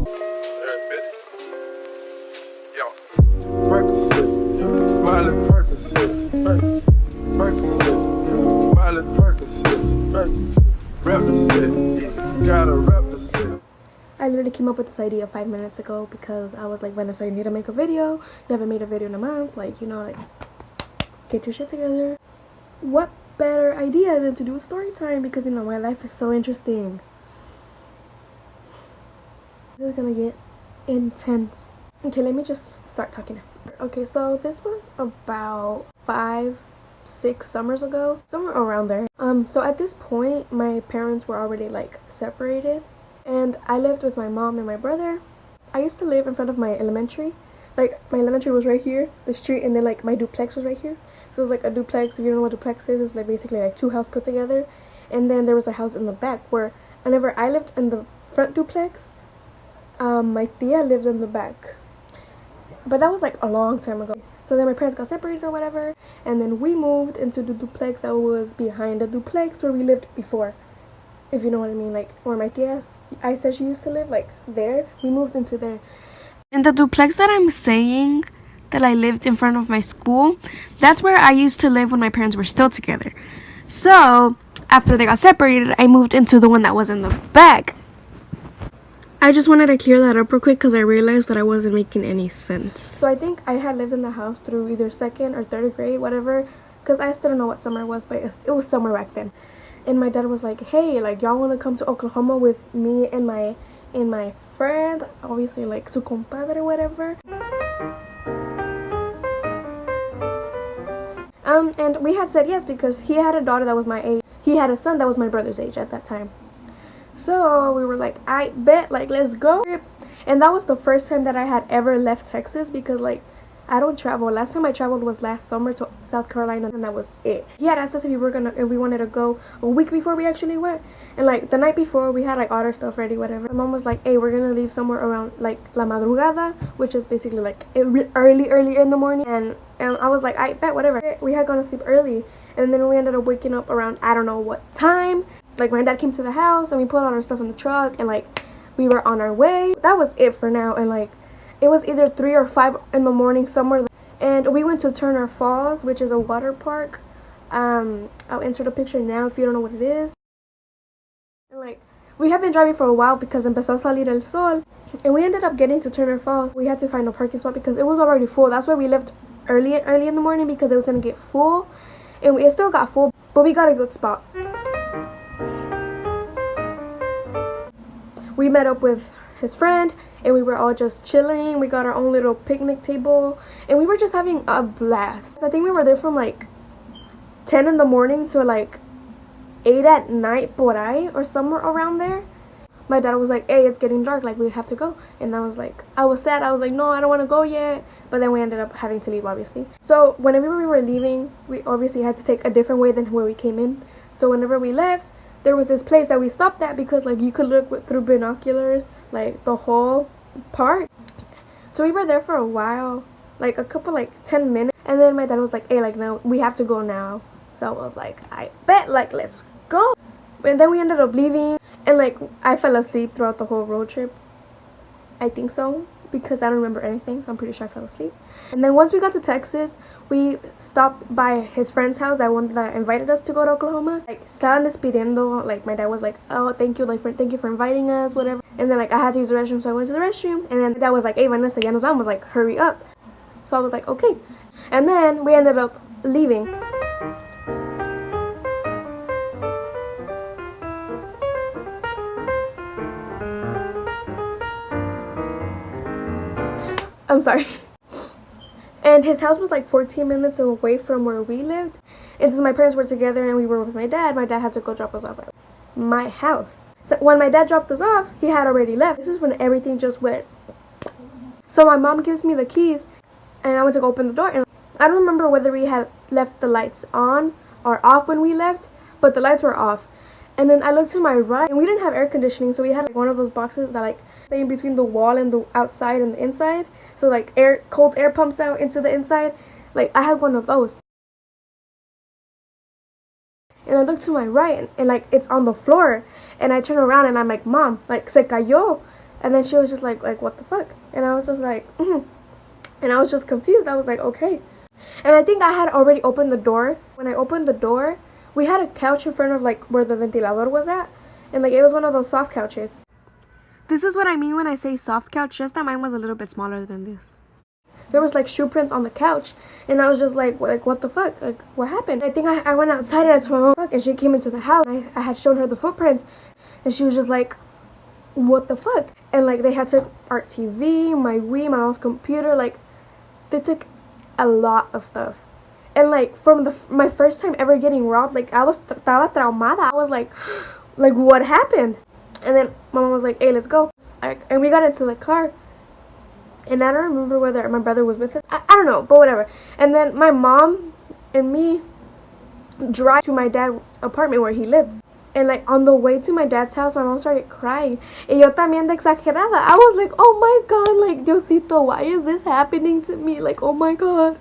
I literally came up with this idea 5 minutes ago because I was like, Vanessa, you need to make a video. You haven't made a video in a month. Like, you know, like, get your shit together. What better idea than to do a story time? Because, you know, my life is so interesting. This is gonna get intense. Okay, let me just start talking. Okay, so this was about 5-6 summers ago, somewhere around there. So at this point my parents were already like separated, and I lived with my mom and my brother. I used to live in front of my elementary. Like, my elementary was right here, the street, and then like my duplex was right here. So it was like a duplex. If you don't know what duplex is, it's like basically like two houses put together. And then there was a house in the back where whenever I lived in the front duplex, my tia lived in the back. But that was like a long time ago. So then my parents got separated or whatever, and then we moved into the duplex that was behind the duplex where we lived before. If you know what I mean, like where my tia, I said she used to live, like there, we moved into there. And the duplex that I'm saying that I lived in front of my school, that's where I used to live when my parents were still together. So after they got separated, I moved into the one that was in the back. I just wanted to clear that up real quick because I realized that I wasn't making any sense. So I think I had lived in the house through either 2nd or 3rd grade, whatever, because I still don't know what summer was, but it was summer back then. And my dad was like, hey, like, y'all want to come to Oklahoma with me and my friend, obviously like su compadre or whatever. And we had said yes because he had a daughter that was my age. He had a son that was my brother's age at that time. So we were like, I bet, like, let's go. And that was the first time that I had ever left Texas because, like, I don't travel. Last time I traveled was last summer to South Carolina, and that was it. He had asked us if we wanted to go a week before we actually went. And like the night before, we had like all our stuff ready, whatever. My mom was like, hey, we're gonna leave somewhere around like la madrugada, which is basically like early in the morning. And I was like, I bet, whatever. We had gone to sleep early, and then we ended up waking up around, I don't know what time. Like, my dad came to the house and we put all our stuff in the truck, and like we were on our way. That was it for now. And like it was either 3 or 5 in the morning somewhere, and we went to Turner Falls, which is a water park. I'll insert a picture now if you don't know what it is. And like, we have been driving for a while because empezó a salir el sol, and we ended up getting to Turner Falls. We had to find a parking spot because it was already full. That's why we left early in the morning, because it was gonna get full, and it still got full, but we got a good spot. We met up with his friend, and we were all just chilling. We got our own little picnic table, and we were just having a blast. I think we were there from like 10 in the morning to like 8 at night, por ahí, or somewhere around there. My dad was like, hey, it's getting dark, like we have to go. And I was sad. I was like, no, I don't want to go yet. But then we ended up having to leave, obviously. So whenever we were leaving, we obviously had to take a different way than where we came in. So whenever we left, there was this place that we stopped at because like you could look through binoculars like the whole park. So we were there for a while, like a couple, like 10 minutes, and then my dad was like, hey, like, no, we have to go now. So I was like, I bet, like, let's go. And then we ended up leaving, and like I fell asleep throughout the whole road trip. I think so, because I don't remember anything. I'm pretty sure I fell asleep. And then once we got to Texas, we stopped by his friend's house, that one that invited us to go to Oklahoma. Like, estaban despidiendo, like my dad was like, oh, thank you, like, thank you for inviting us, whatever. And then like I had to use the restroom, so I went to the restroom, and then my dad was like, hey, Vanessa, ya nos vamos, like, hurry up. So I was like, okay. And then we ended up leaving. I'm sorry. And his house was like 14 minutes away from where we lived. And since my parents were together and we were with my dad had to go drop us off at my house. So when my dad dropped us off, he had already left. This is when everything just went. So my mom gives me the keys, and I went to go open the door, and I don't remember whether we had left the lights on or off when we left, but the lights were off. And then I looked to my right, and we didn't have air conditioning, so we had like one of those boxes that like stay in between the wall and the outside and the inside. So like cold air pumps out into the inside. Like, I had one of those. And I look to my right, and like it's on the floor, and I turn around and I'm like, Mom, like, se cayó. And then she was just like what the fuck? And I was just like, And I was just confused. I was like, okay. And I think I had already opened the door. When I opened the door, we had a couch in front of like where the ventilador was at. And like it was one of those soft couches. This is what I mean when I say soft couch, just that mine was a little bit smaller than this. There was like shoe prints on the couch, and I was just like what the fuck? Like, what happened? I think I went outside and I told my mom, and she came into the house. I had shown her the footprints, and she was just like, what the fuck? And like they had took our TV, my Wii, my mom's computer, like they took a lot of stuff. And like from my first time ever getting robbed, like I was estaba traumada. I was like what happened? And then my mom was like, hey, let's go. And we got into the car. And I don't remember whether my brother was with us. I don't know, but whatever. And then my mom and me drive to my dad's apartment where he lived. And like on the way to my dad's house, my mom started crying. Y yo también de exagerada. I was like, oh my god, like, Diosito, why is this happening to me? Like, oh my god.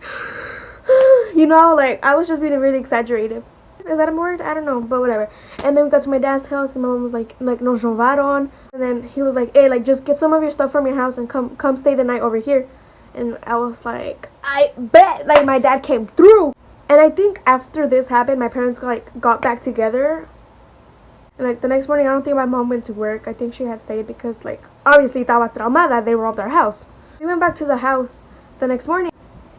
You know, like, I was just being really exaggerated. Is that a word? I don't know, but whatever. And then we got to my dad's house, and my mom was like nos robaron. And then he was like, hey, like, just get some of your stuff from your house and come stay the night over here. And I was like, I bet. Like, my dad came through. And I think after this happened, my parents got back together. And like the next morning, I don't think my mom went to work. I think she had stayed because, like, obviously estaba traumada. They robbed our house. We went back to the house the next morning,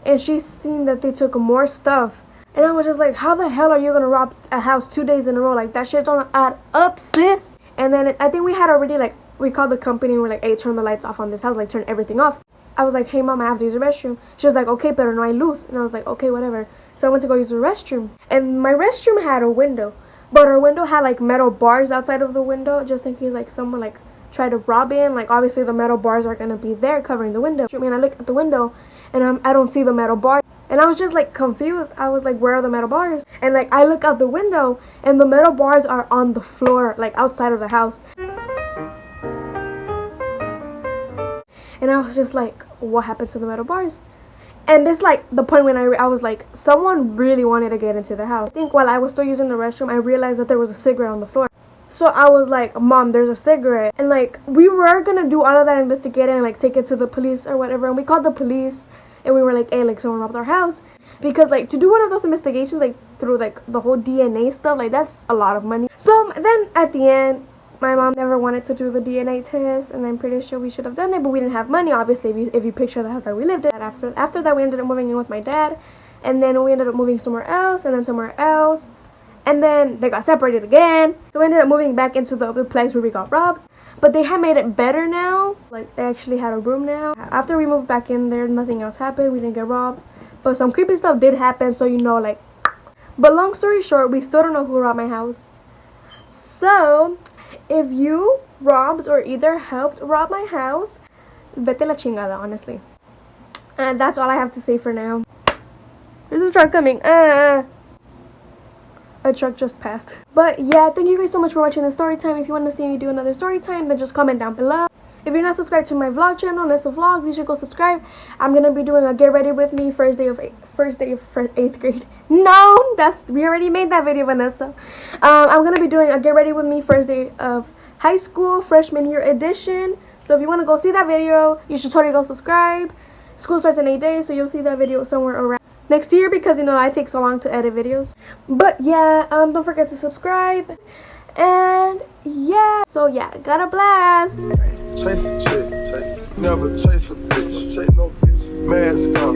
and she seen that they took more stuff. And I was just like, how the hell are you gonna rob a house 2 days in a row? Like, that shit don't add up, sis. And then I think we had already, like, we called the company and we're like, hey, turn the lights off on this house, like, turn everything off. I was like, hey, mom, I have to use the restroom. She was like, okay, pero no hay luz. And I was like, okay, whatever. So I went to go use the restroom. And my restroom had a window. But our window had, like, metal bars outside of the window, just in case, like, someone, like, tried to rob in. Like, obviously the metal bars are gonna be there covering the window. I mean, I look at the window and I don't see the metal bars. And I was just like confused. I was like, where are the metal bars? And like I look out the window and the metal bars are on the floor, like outside of the house. And I was just like, what happened to the metal bars? And this like the point when I was like, someone really wanted to get into the house. I think while I was still using the restroom, I realized that there was a cigarette on the floor. So I was like, mom, there's a cigarette. And like we were gonna do all of that investigating and like take it to the police or whatever. And we called the police. And we were like, hey, like, someone robbed our house. Because, like, to do one of those investigations, like, through, like, the whole DNA stuff, like, that's a lot of money. So, then, at the end, my mom never wanted to do the DNA test. And I'm pretty sure we should have done it. But we didn't have money, obviously, if you picture the house that we lived in. After that, we ended up moving in with my dad. And then we ended up moving somewhere else. And then somewhere else. And then they got separated again. So we ended up moving back into the place where we got robbed. But they had made it better now. Like, they actually had a room now. After we moved back in there, nothing else happened. We didn't get robbed. But some creepy stuff did happen, so you know, like. But long story short, we still don't know who robbed my house. So, if you robbed or either helped rob my house, vete la chingada, honestly. And that's all I have to say for now. There's a truck coming. A truck just passed. But yeah, thank you guys so much for watching the story time. If you want to see me do another story time, then just comment down below. If you're not subscribed to my vlog channel, Nessa Vlogs, you should go subscribe. I'm gonna be doing a get ready with me first day of 8th grade. No, we already made that video, Vanessa. I'm gonna be doing a get ready with me first day of high school, freshman year edition. So if you want to go see that video, you should totally go subscribe. School starts in 8 days, so you'll see that video somewhere around next year, because you know I take so long to edit videos. But yeah, don't forget to subscribe. And yeah, so yeah, got a blast. Chase a chick, never chase a bitch, chase no bitch, mask on.